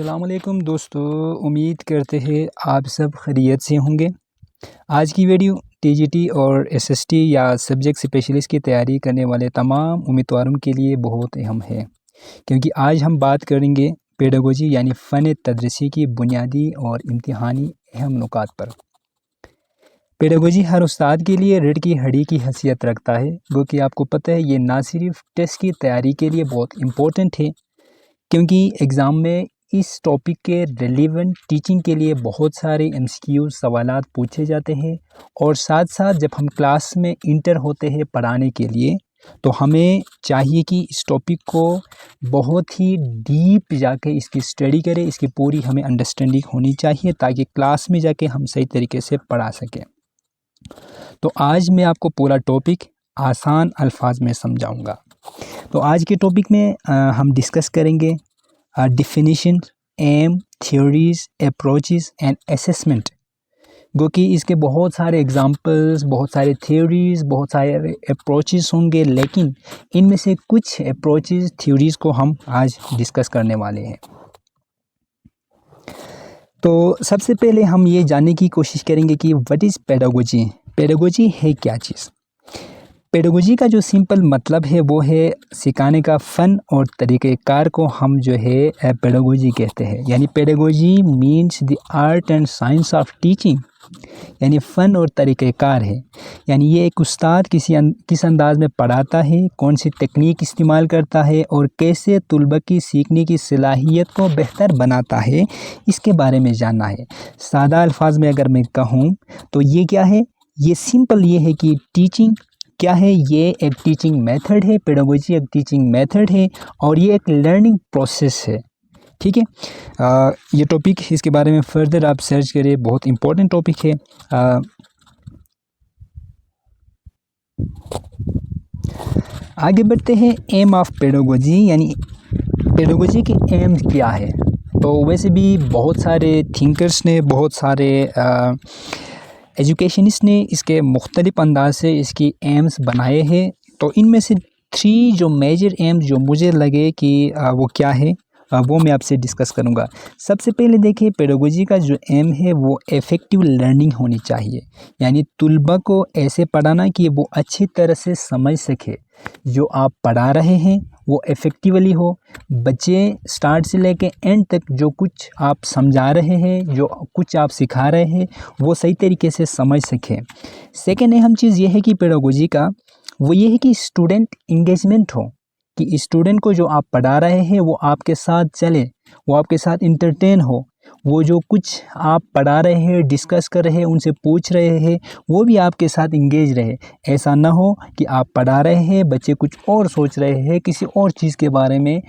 अस्सलाम वालेकुम दोस्तों, उम्मीद करते हैं आप सब खैरियत से होंगे। आज की वीडियो टीजीटी और एसएसटी या सब्जेक्ट स्पेशलिस्ट की तैयारी करने वाले तमाम उम्मीदवारों के लिए बहुत अहम है, क्योंकि आज हम बात करेंगे पेडागोजी यानी फ़न तदरीसी की बुनियादी और इम्तिहानी अहम नुकात पर। पेडागोजी हर उस्ताद के लिए रीढ़ की हड्डी की हैसियत रखता है, क्योंकि आपको पता है ये ना सिर्फ टेस्ट की तैयारी के लिए बहुत इम्पोर्टेंट है, क्योंकि एग्ज़ाम में इस टॉपिक के रेलेवेंट टीचिंग के लिए बहुत सारे एमसीक्यू सवालात पूछे जाते हैं। और साथ साथ जब हम क्लास में इंटर होते हैं पढ़ाने के लिए, तो हमें चाहिए कि इस टॉपिक को बहुत ही डीप जाके इसकी स्टडी करें, इसकी पूरी हमें अंडरस्टैंडिंग होनी चाहिए ताकि क्लास में जाके हम सही तरीके से पढ़ा सकें। तो आज मैं आपको पूरा टॉपिक आसान अल्फाज में समझाऊंगा। तो आज के टॉपिक में हम डिस्कस करेंगे definition, um, theories, approaches and assessment. क्योंकि इसके बहुत सारे एग्जांपल्स, बहुत सारे थ्योरीज, बहुत सारे अप्रोचेस होंगे, लेकिन इनमें से कुछ अप्रोचेस, थ्योरीज को हम आज डिस्कस करने वाले हैं। तो सबसे पहले हम ये जानने की कोशिश करेंगे कि व्हाट इज़ पेडागोजी। पेडागोजी है क्या चीज़। पेडागोजी का जो सिंपल मतलब है वो है सिखाने का फ़न और तरीक़ेकार को हम जो है पेडागोजी कहते हैं। यानी pedagogy means the art and science of teaching, यानी फ़न और तरीक़ेकार है। यानी ये एक उस्ताद किस अंदाज में पढ़ाता है, कौन सी तकनीक इस्तेमाल करता है और कैसे तुलबा की सीखने की सलाहियत को बेहतर बनाता है, इसके बारे में जानना है। सादा अल्फाज में अगर मैं कहूँ तो ये क्या है, ये सिंपल ये है कि टीचिंग क्या है, ये एक टीचिंग मेथड है। पेडागोजी एक टीचिंग मेथड है और ये एक लर्निंग प्रोसेस है। ठीक है, ये टॉपिक, इसके बारे में फर्दर आप सर्च करिए, बहुत इम्पोर्टेंट टॉपिक है। आगे बढ़ते हैं। एम ऑफ पेडागोजी, यानी पेडागोजी के एम क्या है। तो वैसे भी बहुत सारे थिंकर्स ने, बहुत सारे एजुकेशनिस्ट ने इसके मुख्तलिफ अंदाज से इसकी एम्स बनाए हैं। तो इनमें से 3 जो मेजर एम्स जो मुझे लगे कि वो क्या है, वो मैं आपसे डिस्कस करूँगा। सबसे पहले देखिए, पेडागोजी का जो एम है वो इफ़ेक्टिव लर्निंग होनी चाहिए। यानी तुलबा को ऐसे पढ़ाना कि वो अच्छी तरह से समझ सके, जो आप पढ़ा रहे हैं वो इफ़ेक्टिवली हो। बच्चे स्टार्ट से लेके एंड तक जो कुछ आप समझा रहे हैं, जो कुछ आप सिखा रहे हैं, वो सही तरीके से समझ सकें। सेकेंड अहम चीज़ ये है कि पेडागोजी का वो ये है कि स्टूडेंट इंगेजमेंट हो, कि स्टूडेंट को जो आप पढ़ा रहे हैं वो आपके साथ चले, वो आपके साथ इंटरटेन हो, वो जो कुछ आप पढ़ा रहे हैं, डिस्कस कर रहे हैं, उनसे पूछ रहे हैं, वो भी आपके साथ इंगेज रहे। ऐसा ना हो कि आप पढ़ा रहे हैं, बच्चे कुछ और सोच रहे हैं, किसी और चीज़ के बारे में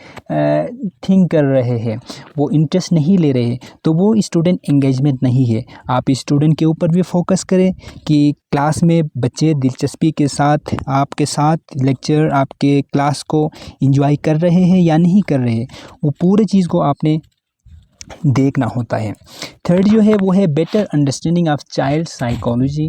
थिंक कर रहे हैं, वो इंटरेस्ट नहीं ले रहे, तो वो स्टूडेंट इंगेजमेंट नहीं है। आप स्टूडेंट के ऊपर भी फोकस करें कि क्लास में बच्चे दिलचस्पी के साथ आपके साथ लेक्चर, आपके क्लास को एंजॉय कर रहे हैं या नहीं कर रहे, वो पूरे चीज़ को आपने देखना होता है। थर्ड जो है वो है better understanding of child psychology.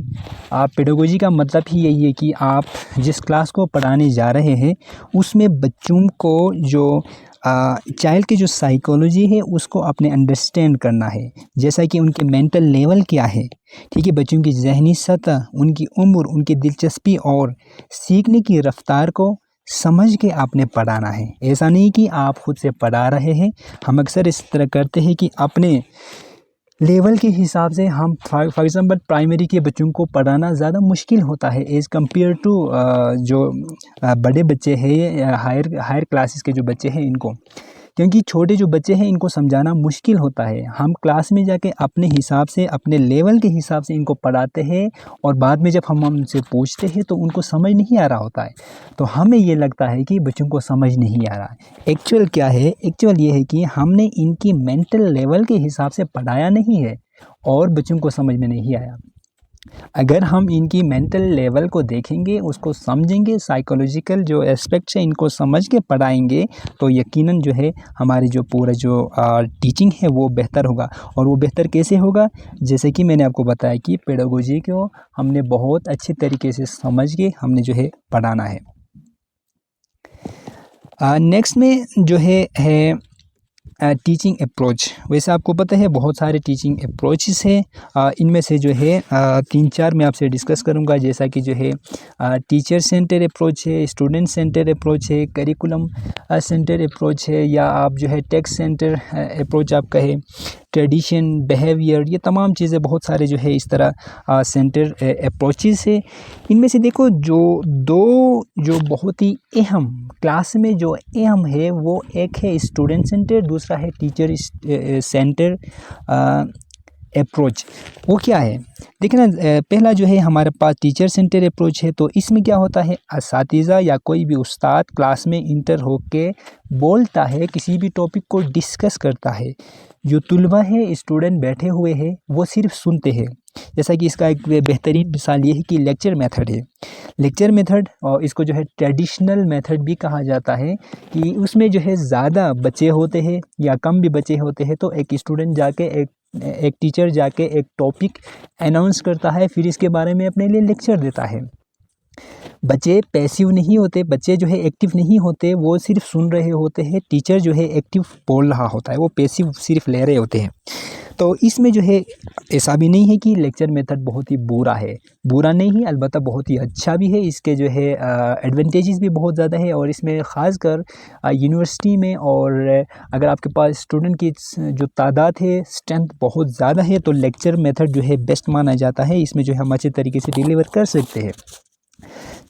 आप पेडागोजी का मतलब ही यही है कि आप जिस क्लास को पढ़ाने जा रहे हैं उसमें बच्चों को जो चाइल्ड की जो साइकोलॉजी है उसको आपने अंडरस्टैंड करना है, जैसा कि उनके मेंटल लेवल क्या है। ठीक है, बच्चों की जहनी सतह, उनकी उम्र, उनकी दिलचस्पी और सीखने की रफ्तार को समझ के आपने पढ़ाना है। ऐसा नहीं कि आप खुद से पढ़ा रहे हैं। हम अक्सर इस तरह करते हैं कि अपने लेवल के हिसाब से हम फॉर एग्ज़ाम्पल प्राइमरी के बच्चों को पढ़ाना ज़्यादा मुश्किल होता है एज़ कम्पेयर टू जो बड़े बच्चे हैं, हायर क्लासेस के जो बच्चे हैं इनको, क्योंकि छोटे जो बच्चे हैं इनको समझाना मुश्किल होता है। हम क्लास में जाके अपने हिसाब से, अपने लेवल के हिसाब से इनको पढ़ाते हैं और बाद में जब हम उनसे पूछते हैं तो उनको समझ नहीं आ रहा होता है। तो हमें ये लगता है कि बच्चों को समझ नहीं आ रहा है। एक्चुअल क्या है, एक्चुअल ये है कि हमने इनकी मेंटल लेवल के हिसाब से पढ़ाया नहीं है और बच्चों को समझ में नहीं आया। अगर हम इनकी मेंटल लेवल को देखेंगे, उसको समझेंगे, साइकोलॉजिकल जो एस्पेक्ट्स हैं इनको समझ के पढ़ाएंगे, तो यकीनन जो है हमारी जो पूरा जो टीचिंग है वो बेहतर होगा। और वो बेहतर कैसे होगा, जैसे कि मैंने आपको बताया कि पेडागोजी को हमने बहुत अच्छे तरीके से समझ के हमने जो है पढ़ाना है। नेक्स्ट में जो है टीचिंग अप्रोच। वैसे आपको पता है बहुत सारे टीचिंग अप्रोचेस हैं, इनमें से जो है 3-4 मैं आपसे डिस्कस करूंगा, जैसा कि जो है टीचर सेंटर अप्रोच है, स्टूडेंट सेंटर अप्रोच है, करिकुलम सेंटर अप्रोच है, या आप जो है टेक्स्ट सेंटर अप्रोच आप कहें, ट्रेडिशन, बिहेवियर, ये तमाम चीज़ें बहुत सारे जो है इस तरह सेंटर अप्रोचेस है। इनमें से देखो जो दो जो बहुत ही अहम क्लास में जो अहम है वो एक है स्टूडेंट सेंटर, दूसरा है टीचर सेंटर अप्रोच। वो क्या है देखिए ना, पहला जो है हमारे पास टीचर सेंटर अप्रोच है। तो इसमें क्या होता है, असातिज़ा या कोई भी उस्ताद क्लास में इंटर होके बोलता है, किसी भी टॉपिक को डिस्कस करता है। जो तुलबा है, स्टूडेंट बैठे हुए हैं, वो सिर्फ सुनते हैं। जैसा कि इसका एक बेहतरीन मिसाल ये है कि लेक्चर मेथड है। लेक्चर मेथड, और इसको जो है ट्रेडिशनल मेथड भी कहा जाता है, कि उसमें जो है ज़्यादा बच्चे होते हैं या कम भी बच्चे होते हैं, तो एक स्टूडेंट जाके एक टीचर जाके एक टॉपिक अनाउंस करता है, फिर इसके बारे में अपने लिए लेक्चर देता है। बच्चे पैसिव नहीं होते, बच्चे जो है एक्टिव नहीं होते, वो सिर्फ सुन रहे होते हैं। टीचर जो है एक्टिव बोल रहा होता है, वो पैसिव सिर्फ ले रहे होते हैं। तो इसमें जो है ऐसा भी नहीं है कि लेक्चर मेथड बहुत ही बुरा है, बुरा नहीं है, अलबत्ता बहुत ही अच्छा भी है। इसके जो है एडवांटेजेस भी बहुत ज़्यादा है, और इसमें ख़ासकर यूनिवर्सिटी में, और अगर आपके पास स्टूडेंट की जो तादाद है, स्ट्रेंथ बहुत ज़्यादा है, तो लेक्चर मेथड जो है बेस्ट माना जाता है। इसमें जो है हम अच्छे तरीके से डिलीवर कर सकते हैं।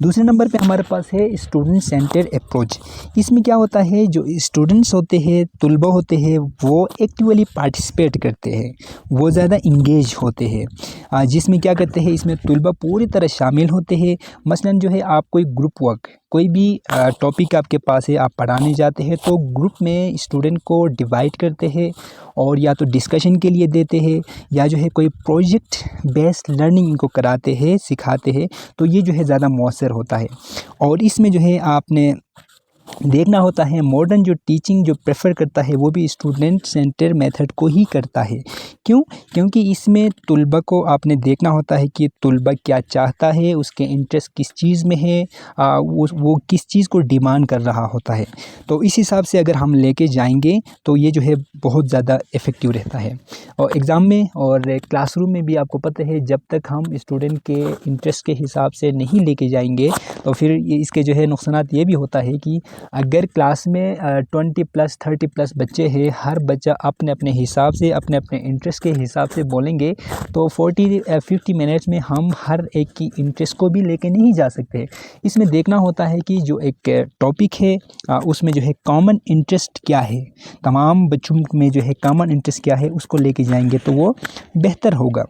दूसरे नंबर पे हमारे पास है स्टूडेंट सेंटर अप्रोच। इसमें क्या होता है, जो स्टूडेंट्स होते हैं, तुलबा होते हैं, वो एक्टिवली पार्टिसिपेट करते हैं, वो ज़्यादा इंगेज होते हैं। जिसमें क्या करते हैं, इसमें तुलबा पूरी तरह शामिल होते हैं। मसलन जो है आप कोई ग्रुप वर्क, कोई भी टॉपिक आपके पास है, आप पढ़ाने जाते हैं, तो ग्रुप में स्टूडेंट को डिवाइड करते हैं, और या तो डिस्कशन के लिए देते हैं, या जो है कोई प्रोजेक्ट बेस्ड लर्निंग इनको कराते हैं, सिखाते हैं। तो ये जो है ज़्यादा मौसर होता है। और इसमें जो है आपने देखना होता है, मॉडर्न जो टीचिंग जो प्रेफर करता है, वो भी स्टूडेंट सेंटर मेथड को ही करता है। क्यों? क्योंकि इसमें तुलबा को आपने देखना होता है कि तुलबा क्या चाहता है, उसके इंटरेस्ट किस चीज़ में है, वो किस चीज़ को डिमांड कर रहा होता है। तो इस हिसाब से अगर हम लेके जाएंगे तो ये जो है बहुत ज़्यादा इफ़ेक्टिव रहता है। और एग्ज़ाम में और क्लासरूम में भी आपको पता है, जब तक हम स्टूडेंट के इंटरेस्ट के हिसाब से नहीं लेके जाएंगे, तो फिर इसके जो है नुकसानात ये भी होता है कि अगर क्लास में 20+ 30+ बच्चे हैं, हर बच्चा अपने अपने हिसाब से, अपने अपने इंटरेस्ट के हिसाब से बोलेंगे, तो 40-50 मिनट्स में हम हर एक की इंटरेस्ट को भी लेके नहीं जा सकते। इसमें देखना होता है कि जो एक टॉपिक है, उसमें जो है कॉमन इंटरेस्ट क्या है, तमाम बच्चों में जो है कॉमन इंटरेस्ट क्या है, उसको लेके जाएंगे तो वो बेहतर होगा।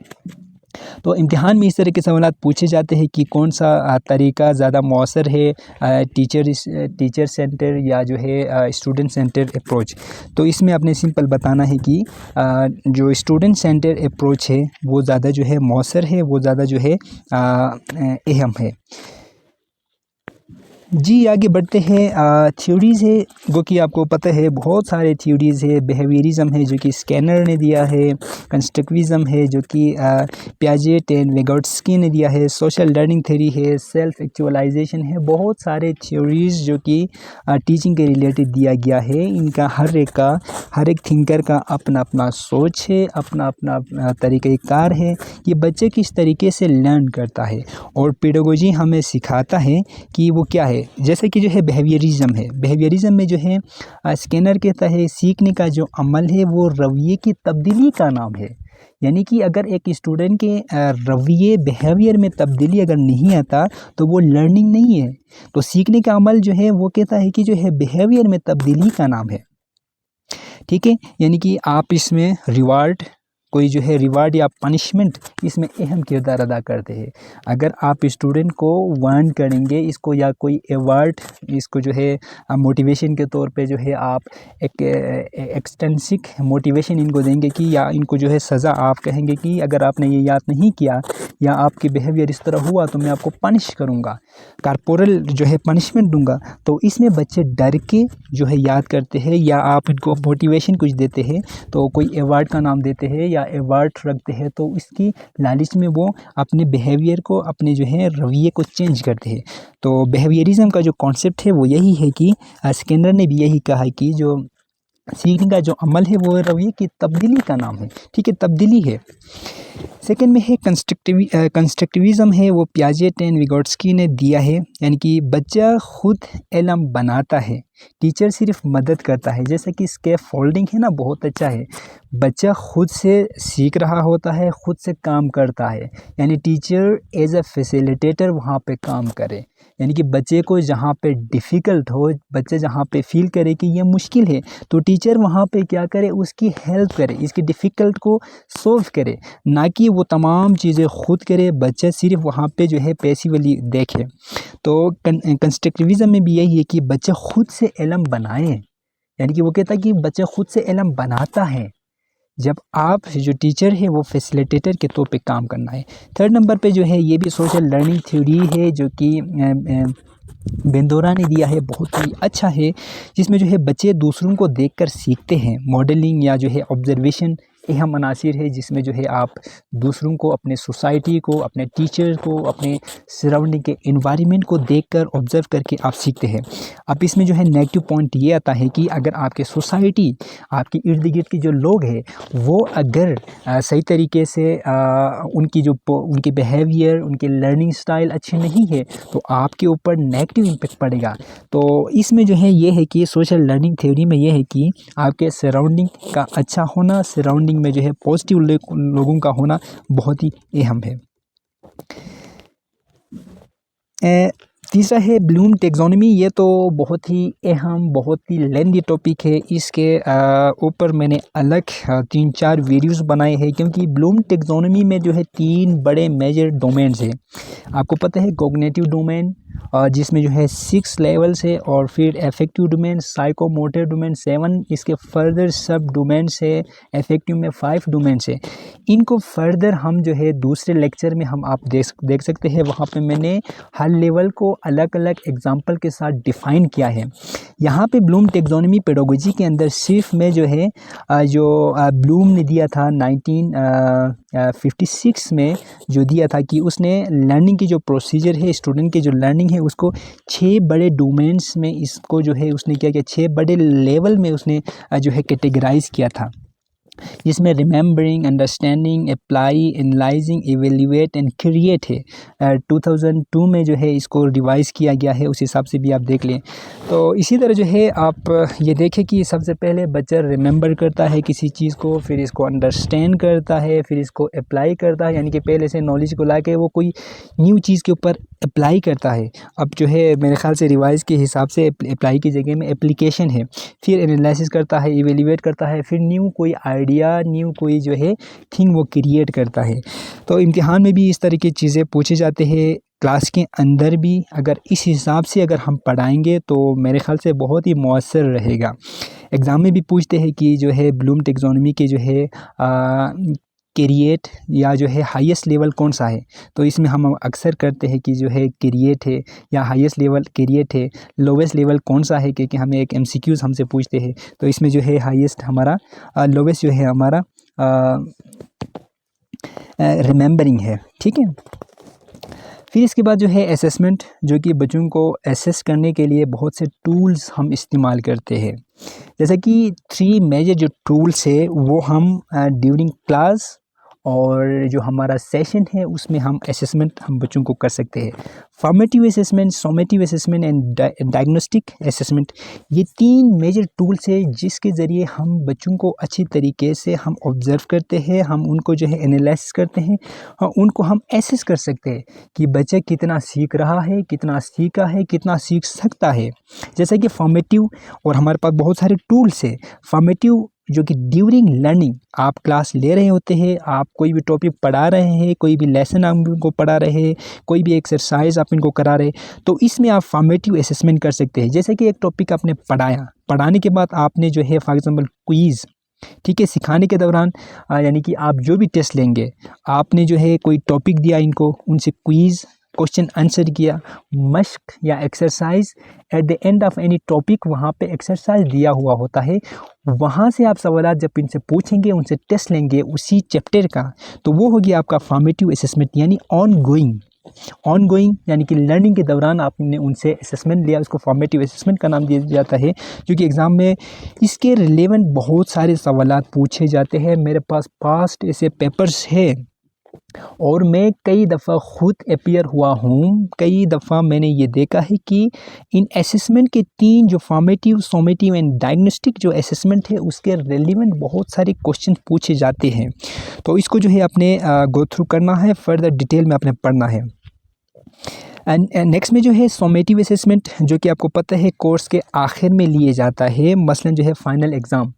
तो इम्तिहान में इस तरह के सवालात पूछे जाते हैं कि कौन सा तरीका ज़्यादा मौसर है, टीचर सेंटर या जो है स्टूडेंट सेंटर अप्रोच। तो इसमें आपने सिंपल बताना है कि जो स्टूडेंट सेंटर अप्रोच है वो ज़्यादा जो है मौसर है, वो ज़्यादा जो है अहम है। जी, आगे बढ़ते हैं। थ्योरीज़ है, जो कि आपको पता है बहुत सारे थ्योरीज़ है। बिहेवियरिज़म है जो कि स्कैनर ने दिया है, कंस्ट्रक्टिविज़म है जो कि पियाजेट एंड विगोट्स्की ने दिया है, सोशल लर्निंग थ्योरी है, सेल्फ एक्चुअलाइजेशन है। बहुत सारे थ्योरीज़ जो कि टीचिंग के रिलेटेड दिया गया है। इनका हर एक थिंकर का अपना अपना सोच है, अपना अपना तरीक़ाकार है कि बच्चे किस तरीके से लर्न करता है। और पेडागोजी हमें सिखाता है कि वो क्या है। जैसे कि जो है बिहेवियरिज़म है, बिहेवियरिज़म में जो है स्किनर कहता है सीखने का जो अमल है वो रवैये की तब्दीली का नाम है। यानी कि अगर एक स्टूडेंट के रवैये बिहेवियर में तब्दीली अगर नहीं आता तो वो लर्निंग नहीं है। तो सीखने का अमल जो है वो कहता है कि जो है बिहेवियर में तब्दीली का नाम है। ठीक है, यानी कि आप इसमें रिवार्ड, कोई जो है रिवार्ड या पनिशमेंट इसमें अहम किरदार अदा करते हैं। अगर आप स्टूडेंट को वार्न करेंगे इसको, या कोई अवार्ड इसको जो है मोटिवेशन के तौर पे जो है आप एक एक्सटेंसिक मोटिवेशन इनको देंगे कि, या इनको जो है सज़ा आप कहेंगे कि अगर आपने ये याद नहीं किया या आपके बिहेवियर इस तरह हुआ तो मैं आपको पनिश करूँगा, कॉर्पोरल जो है पनिशमेंट दूंगा। तो इसमें बच्चे डर के जो है याद करते हैं, या आप इनको मोटिवेशन कुछ देते हैं तो कोई अवार्ड का नाम देते हैं या अवार्ड रखते हैं, तो इसकी लालच में वो अपने बिहेवियर को, अपने जो है रवैये को चेंज करते हैं। तो बिहेवियरिज़म का जो कॉन्सेप्ट है वो यही है कि स्किनर ने भी यही कहा है कि जो सीखने का जो अमल है वो रवैये की तब्दीली का नाम है। ठीक है, तब्दीली है। सेकंड में है कंस्ट्रक्टिविज़्म है, वो पियाजेट एंड विगोट्स्की ने दिया है, यानी कि बच्चा खुद इल्म बनाता है, टीचर सिर्फ मदद करता है। जैसे कि स्कैफ फोल्डिंग है ना, बहुत अच्छा है। बच्चा खुद से सीख रहा होता है, खुद से काम करता है, यानी टीचर एज अ फैसिलिटेटर वहाँ पे काम करे। यानी कि बच्चे को जहाँ पे डिफ़िकल्ट हो, बच्चे जहाँ पे फील करे कि ये मुश्किल है, तो टीचर वहाँ पे क्या करे, उसकी हेल्प करे, इसकी डिफ़िकल्ट को सॉल्व करे, ना कि वो तमाम चीज़ें खुद करे, बच्चा सिर्फ वहाँ पे जो है पैसिवली देखे। तो कंस्ट्रक्टिविज़्म में भी यही है कि बच्चा खुद से इल्म बनाए, यानी कि वो कहता है कि बच्चा खुद से इल्म बनाता है, जब आप जो टीचर है वो फैसिलिटेटर के तौर पे काम करना है। थर्ड नंबर पे जो है ये भी सोशल लर्निंग थ्योरी है, जो कि बेंदोरा ने दिया है, बहुत ही अच्छा है, जिसमें जो है बच्चे दूसरों को देखकर सीखते हैं। मॉडलिंग या जो है ऑब्जर्वेशन अहम अनासिर है, जिसमें जो है आप दूसरों को, अपने सोसाइटी को, अपने टीचर को, अपने सराउंडिंग के एनवायरनमेंट को देखकर ऑब्जर्व करके आप सीखते हैं। अब इसमें जो है नेगेटिव पॉइंट ये आता है कि अगर आपके सोसाइटी, आपके इर्द गिर्द के जो लोग हैं वो अगर सही तरीके से उनकी बिहेवियर, उनकी लर्निंग स्टाइल अच्छी नहीं है, तो आपके ऊपर नेगेटिव इम्पेक्ट पड़ेगा। तो इसमें जो है ये है कि सोशल लर्निंग थ्योरी में ये है कि आपके सराउंडिंग का अच्छा होना, सराउंडिंग में जो है पॉजिटिव लोगों का होना बहुत ही अहम है। तीसरा है ब्लूम टैक्सोनॉमी। ये तो बहुत ही अहम, बहुत ही लेंथी टॉपिक है। इसके ऊपर मैंने अलग 3-4 वीडियोस बनाए हैं, क्योंकि ब्लूम टैक्सोनॉमी में जो है 3 बड़े मेजर डोमेन्स हैं। आपको पता है कॉग्निटिव डोमेन, जिसमें जो है 6 लेवल्स है, और फिर अफेक्टिव डोमेन, साइकोमोटर डोमेन 7, इसके फर्दर सब डोमेन्स है, अफेक्टिव में 5 डोमेन्स है। इनको फर्दर हम जो है दूसरे लेक्चर में हम आप देख सकते हैं, वहाँ पे मैंने हर लेवल को अलग अलग एग्जाम्पल के साथ डिफ़ाइन किया है। यहाँ पे ब्लूम टैक्सोनॉमी पेडागोजी के अंदर सिर्फ मैं जो है ब्लूम ने दिया था 1956 में, जो दिया था कि उसने लर्निंग की जो प्रोसीजर है, स्टूडेंट की जो लर्निंग है, उसको 6 बड़े डोमेन्स में इसको जो है उसने क्या किया, 6 बड़े लेवल में उसने जो है कैटेगराइज किया था, जिसमें remembering, understanding, apply, analysing, evaluate and create है। 2002 में जो है इसको रिवाइज़ किया गया है, उस हिसाब से भी आप देख लें। तो इसी तरह जो है आप ये देखें कि सबसे पहले बच्चा रिमेंबर करता है किसी चीज़ को, फिर इसको अंडरस्टैंड करता है, फिर इसको अप्लाई करता है, यानी कि पहले से नॉलेज को लाके वो कोई न्यू चीज़ के ऊपर अप्लाई करता है। अब जो है मेरे ख़्याल से रिवाइज़ के हिसाब से अप्लाई की जगह में एप्लीकेशन है। फिर एनालिसिस करता है, इवेल्युएट करता है, फिर न्यू कोई आइडिया, न्यू कोई जो है थिंग वो क्रिएट करता है। तो इम्तिहान में भी इस तरह की चीज़ें पूछे जाते हैं, क्लास के अंदर भी अगर इस हिसाब से अगर हम पढ़ाएंगे तो मेरे ख़्याल से बहुत ही मौसर रहेगा। एग्ज़ाम में भी पूछते हैं कि जो है ब्लूम टैक्सोनॉमी के जो है क्रिएट या जो है हाईएस्ट लेवल कौन सा है, तो इसमें हम अक्सर करते हैं कि जो है क्रिएट है या हाईएस्ट लेवल क्रिएट है, लोवेस्ट लेवल कौन सा है, क्योंकि हमें एक एमसीक्यूज़ हमसे पूछते हैं। तो इसमें जो है हाईएस्ट हमारा लोवेस्ट जो है हमारा रिमेंबरिंग है। ठीक है, फिर इसके बाद जो है असेसमेंट, जो कि बच्चों को असेस करने के लिए बहुत से टूल्स हम इस्तेमाल करते हैं। जैसे कि 3 मेजर जो टूल्स है वो हम ड्यूरिंग क्लास और जो हमारा सेशन है उसमें हम असेसमेंट हम बच्चों को कर सकते हैं। Formative assessment, summative assessment and diagnostic assessment, ये 3 मेजर टूल्स है जिसके ज़रिए हम बच्चों को अच्छी तरीके से हम ऑब्ज़र्व करते हैं, हम उनको जो है एनालाइसिस करते हैं और उनको हम एसेस कर सकते हैं कि बच्चा कितना सीख रहा है, कितना सीखा है, कितना सीख सकता है। जैसे कि फॉर्मेटिव, और हमारे पास बहुत सारे टूल्स है फॉर्मेटिव, जो कि ड्यूरिंग लर्निंग आप क्लास ले रहे होते हैं, आप कोई भी टॉपिक पढ़ा रहे हैं, कोई भी लेसन आप उनको पढ़ा रहे हैं, कोई भी एक्सरसाइज आप इनको करा रहे हैं, तो इसमें आप फॉर्मेटिव असेसमेंट कर सकते हैं। जैसे कि एक टॉपिक आपने पढ़ाया, पढ़ाने के बाद आपने जो है फॉर एग्जांपल क्विज़, ठीक है, सिखाने के दौरान यानी कि आप जो भी टेस्ट लेंगे, आपने जो है कोई टॉपिक दिया इनको, उनसे क्विज़ क्वेश्चन आंसर किया, मश्क या exercise at the end of any topic, वहाँ पे एक्सरसाइज दिया हुआ होता है, वहाँ से आप सवाल जब इनसे पूछेंगे, उनसे टेस्ट लेंगे उसी चैप्टर का, तो वो होगी आपका फॉर्मेटिव असेसमेंट, यानी ऑन गोइंग। ऑन गोइंग यानी कि लर्निंग के दौरान आपने उनसे असेसमेंट लिया, उसको फॉर्मेटिव असेसमेंट का नाम दिया जाता है, जो कि एग्ज़ाम में इसके रिलेवेंट बहुत सारे सवालात पूछे जाते हैं। मेरे पास पास्ट ऐसे पेपर्स है और मैं कई दफ़ा ख़ुद अपीयर हुआ हूँ, कई दफ़ा मैंने ये देखा है कि इन असेसमेंट के 3 जो फॉर्मेटिव, सॉमेटिव एंड डायग्नोस्टिक जो असेसमेंट है उसके रिलेवेंट बहुत सारे क्वेश्चन पूछे जाते हैं। तो इसको जो है अपने गो थ्रू करना है, फर्दर डिटेल में आपने पढ़ना है। एंड नेक्स्ट में जो है सॉमेटिव असेसमेंट, जो कि आपको पता है कोर्स के आखिर में लिए जाता है, मसलन जो है फाइनल एग्ज़ाम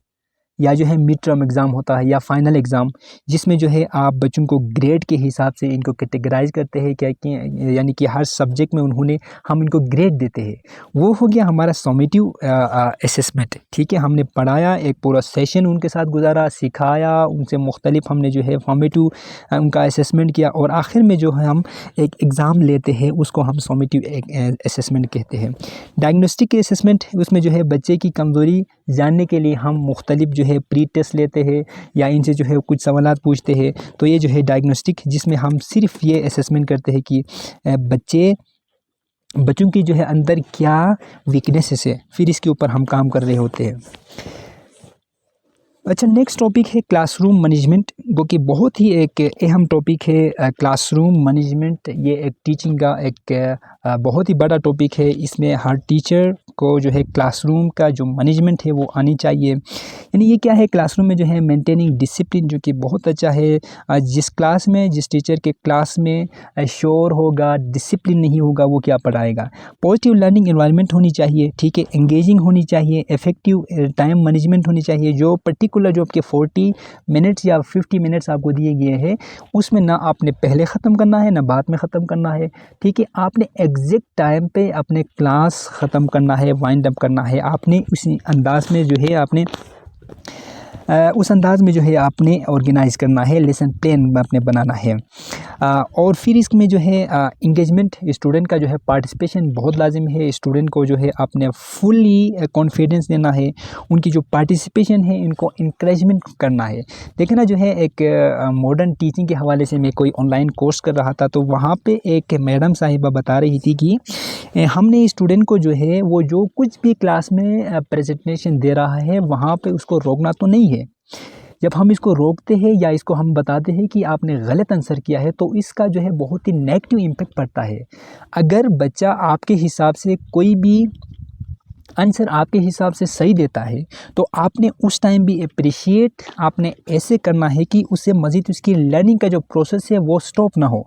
या जो है मिड टर्म एग्ज़ाम होता है या फाइनल एग्ज़ाम, जिसमें जो है आप बच्चों को ग्रेड के हिसाब से इनको कैटेगराइज़ करते हैं, क्या कि यानी कि हर सब्जेक्ट में हम इनको ग्रेड देते हैं। वो हो गया हमारा सॉमेटिव असेसमेंट, ठीक है। हमने पढ़ाया, एक पूरा सेशन उनके साथ गुजारा, सिखाया, उनसे मुख्तलिफ हमने जो है फॉर्मेटिव उनका असेसमेंट किया और आखिर में जो है हम एक एग्ज़ाम लेते हैं, उसको हम सॉमेटिव असेसमेंट कहते हैं। डायग्नोस्टिक के असेसमेंट, उसमें जो है बच्चे की कमज़ोरी जानने के लिए हम मुख्तलिफ जो है प्री टेस्ट लेते हैं या इनसे जो है कुछ सवालात पूछते हैं। तो ये जो है डायग्नोस्टिक, जिसमें हम सिर्फ ये असेसमेंट करते हैं कि बच्चों की जो है अंदर क्या वीकनेसेस है, फिर इसके ऊपर हम काम कर रहे होते हैं। अच्छा, नेक्स्ट टॉपिक है क्लासरूम मैनेजमेंट, जो कि बहुत ही एक अहम टॉपिक है। क्लासरूम मैनेजमेंट ये एक टीचिंग का एक बहुत ही बड़ा टॉपिक है। इसमें हर टीचर को जो है क्लासरूम का जो मैनेजमेंट है वो आनी चाहिए। यानी ये क्या है, क्लासरूम में जो है मेंटेनिंग डिसिप्लिन, जो कि बहुत अच्छा है। जिस क्लास में, जिस टीचर के क्लास में शोर होगा, डिसिप्लिन नहीं होगा, वो क्या पढ़ाएगा। पॉजिटिव लर्निंग एनवायरनमेंट होनी चाहिए, ठीक है, एंगेजिंग होनी चाहिए, इफेक्टिव टाइम मैनेजमेंट होनी चाहिए। जो पर्टिकुलर जो आपके 40 मिनट्स या 50 मिनट्स आपको दिए गए हैं, उसमें ना आपने पहले ख़त्म करना है ना बाद में ख़त्म करना है, ठीक है। आपने एग्जैक्ट टाइम पे अपने क्लास ख़त्म करना है, वाइंड अप करना है। आपने उसी अंदाज में जो है आपने उस अंदाज़ में जो है आपने ऑर्गेनाइज़ करना है, लेसन प्लान आपने बनाना है। और फिर इसमें जो है इंगेजमेंट, स्टूडेंट का जो है पार्टिसिपेशन बहुत लाजिम है। स्टूडेंट को जो है आपने फुली कॉन्फिडेंस देना है, उनकी जो पार्टिसिपेशन है इनको इंकरेजमेंट करना है। देखना जो है एक मॉडर्न टीचिंग के हवाले से मैं कोई ऑनलाइन कोर्स कर रहा था, तो वहाँ पे एक मैडम साहिबा बता रही थी कि हमने स्टूडेंट को जो है वो जो कुछ भी क्लास में प्रेजेंटेशन दे रहा है वहाँ पे उसको रोकना तो नहीं है। जब हम इसको रोकते हैं या इसको हम बताते हैं कि आपने गलत आंसर किया है, तो इसका जो है बहुत ही नेगेटिव इम्पैक्ट पड़ता है। अगर बच्चा आपके हिसाब से कोई भी आंसर आपके हिसाब से सही देता है, तो आपने उस टाइम भी अप्रिशिएट आपने ऐसे करना है कि उससे मज़ीद उसकी लर्निंग का जो प्रोसेस है वो स्टॉप ना हो।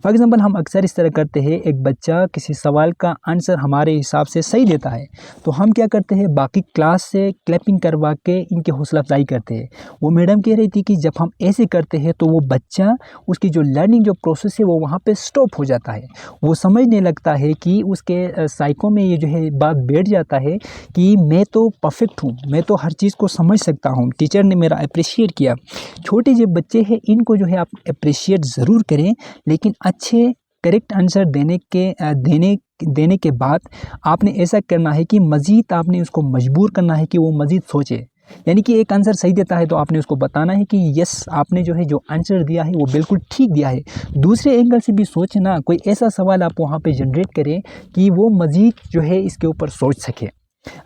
फॉर एग्ज़ाम्पल हम अक्सर इस तरह करते हैं, एक बच्चा किसी सवाल का आंसर हमारे हिसाब से सही देता है, तो हम क्या करते हैं, बाकी क्लास से क्लैपिंग करवा के इनकी हौसला अफजाई करते हैं। वो मैडम कह रही थी कि जब हम ऐसे करते हैं तो वो बच्चा, उसकी जो लर्निंग जो प्रोसेस है वो वहाँ पर स्टॉप हो जाता है। वो समझने लगता है कि उसके साइको में ये जो है बात बैठ जाता है कि मैं तो परफेक्ट हूँ, मैं तो हर चीज़ को समझ सकता हूँ, टीचर ने मेरा अप्रिशिएट किया। छोटे जो बच्चे हैं इनको जो है आप अप्रिशिएट ज़रूर करें, लेकिन अच्छे करेक्ट आंसर देने के बाद आपने ऐसा करना है कि मज़ीद आपने उसको मजबूर करना है कि वो मज़ीद सोचे। यानी कि एक आंसर सही देता है तो आपने उसको बताना है कि यस, आपने जो है जो आंसर दिया है वो बिल्कुल ठीक दिया है। दूसरे एंगल से भी सोचना, कोई ऐसा सवाल आप वहाँ पे जनरेट करें कि वो मज़ीद जो है इसके ऊपर सोच सके।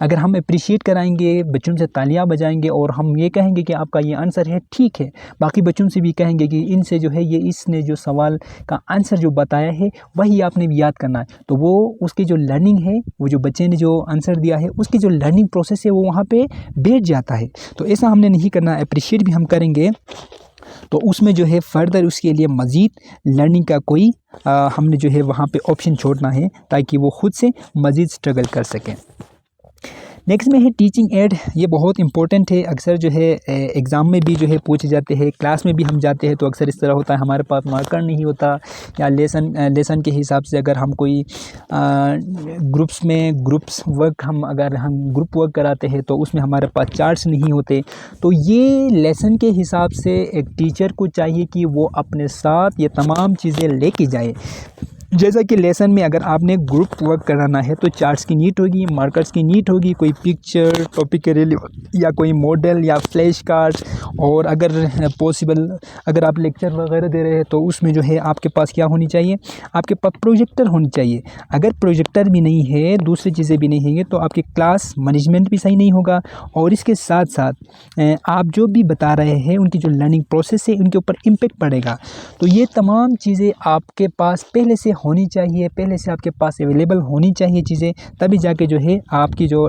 अगर हम अप्रिशिएट कराएंगे, बच्चों से तालियां बजाएंगे और हम ये कहेंगे कि आपका ये आंसर है, ठीक है, बाकी बच्चों से भी कहेंगे कि इनसे जो है ये इसने जो सवाल का आंसर जो बताया है वही आपने भी याद करना है, तो वो उसकी जो लर्निंग है, वो जो बच्चे ने जो आंसर दिया है उसकी जो लर्निंग प्रोसेस है वो वहाँ पे बैठ जाता है। तो ऐसा हमने नहीं करना। अप्रिशिएट भी हम करेंगे तो उसमें जो है फ़र्दर उसके लिए मज़ीद लर्निंग का कोई हमने जो है वहाँ पे ऑप्शन छोड़ना है, ताकि वो ख़ुद से मज़ीद स्ट्रगल कर सकें। नेक्स्ट में है टीचिंग एड। ये बहुत इंपॉर्टेंट है, अक्सर जो है एग्ज़ाम में भी जो है पूछे जाते हैं, क्लास में भी हम जाते हैं तो अक्सर इस तरह होता है, हमारे पास मार्कर नहीं होता, या लेसन के हिसाब से अगर हम कोई ग्रुप्स वर्क अगर हम ग्रुप वर्क कराते हैं तो उसमें हमारे पास चार्ट्स नहीं होते। तो ये लेसन के हिसाब से एक टीचर को चाहिए कि वो अपने साथ ये तमाम चीज़ें लेके जाए। जैसा कि लेसन में अगर आपने ग्रुप वर्क कराना है तो चार्ट्स की नीड होगी, मार्कर्स की नीड होगी, कोई पिक्चर टॉपिक के रिलेवेंट या कोई मॉडल या फ्लैश कार्ड्स, और अगर पॉसिबल अगर आप लेक्चर वगैरह दे रहे हैं तो उसमें जो है आपके पास क्या होनी चाहिए, आपके पास प्रोजेक्टर होनी चाहिए। अगर प्रोजेक्टर भी नहीं है, दूसरी चीज़ें भी नहीं है, तो आपकी क्लास मैनेजमेंट भी सही नहीं होगा, और इसके साथ साथ आप जो भी बता रहे हैं उनकी जो लर्निंग प्रोसेस है उनके ऊपर इम्पेक्ट पड़ेगा। तो ये तमाम चीज़ें आपके पास पहले से होनी चाहिए, पहले से आपके पास अवेलेबल होनी चाहिए चीज़ें, तभी जाके जो है आपकी जो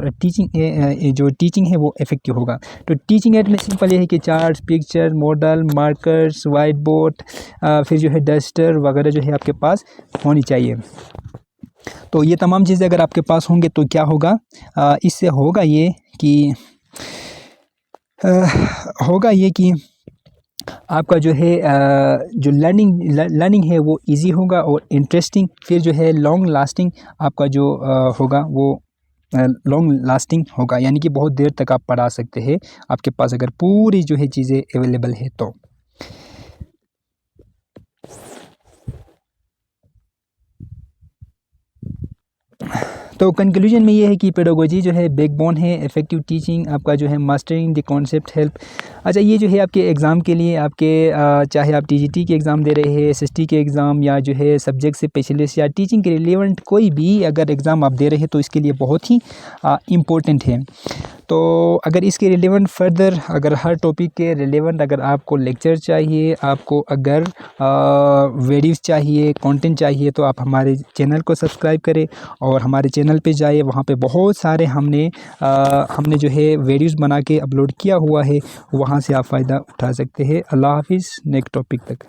टीचिंग है वो इफ़ेक्टिव होगा। तो टीचिंग एड में सिंपल ये है कि charts, picture, model, markers, white board, फिर जो है डस्टर वगैरह जो है आपके पास होनी चाहिए। तो ये तमाम चीज़ें अगर आपके पास होंगे तो क्या होगा, इससे होगा ये कि आपका जो है जो लर्निंग है वो इजी होगा और इंटरेस्टिंग, फिर जो है लॉन्ग लास्टिंग आपका जो होगा वो लॉन्ग लास्टिंग होगा, यानी कि बहुत देर तक आप पढ़ा सकते हैं आपके पास अगर पूरी जो है चीज़ें अवेलेबल है तो। तो कंक्लूजन में ये है कि पेडागोजी जो है बैकबोन है इफ़ेक्टिव टीचिंग, आपका जो है मास्टरिंग द कॉन्सेप्ट हेल्प। अच्छा, ये जो है आपके एग्ज़ाम के लिए आपके चाहे आप टीजीटी के एग्ज़ाम दे रहे हैं, एसएसटी के एग्ज़ाम, या जो है सब्जेक्ट से स्पेशलिस्ट या टीचिंग के रिलेवेंट कोई भी अगर एग्ज़ाम आप दे रहे हैं तो इसके लिए बहुत ही इम्पोर्टेंट है। तो अगर इसके रिलेवेंट फर्दर अगर हर टॉपिक के रिलेवेंट अगर आपको लेक्चर चाहिए, आपको अगर वीडियोस चाहिए, कंटेंट चाहिए, तो आप हमारे चैनल को सब्सक्राइब करें और हमारे चैनल पे जाइए। वहाँ पे बहुत सारे हमने जो है वीडियोस बना के अपलोड किया हुआ है, वहाँ से आप फ़ायदा उठा सकते हैं। अल्लाह हाफिज़, नेक्स्ट टॉपिक तक।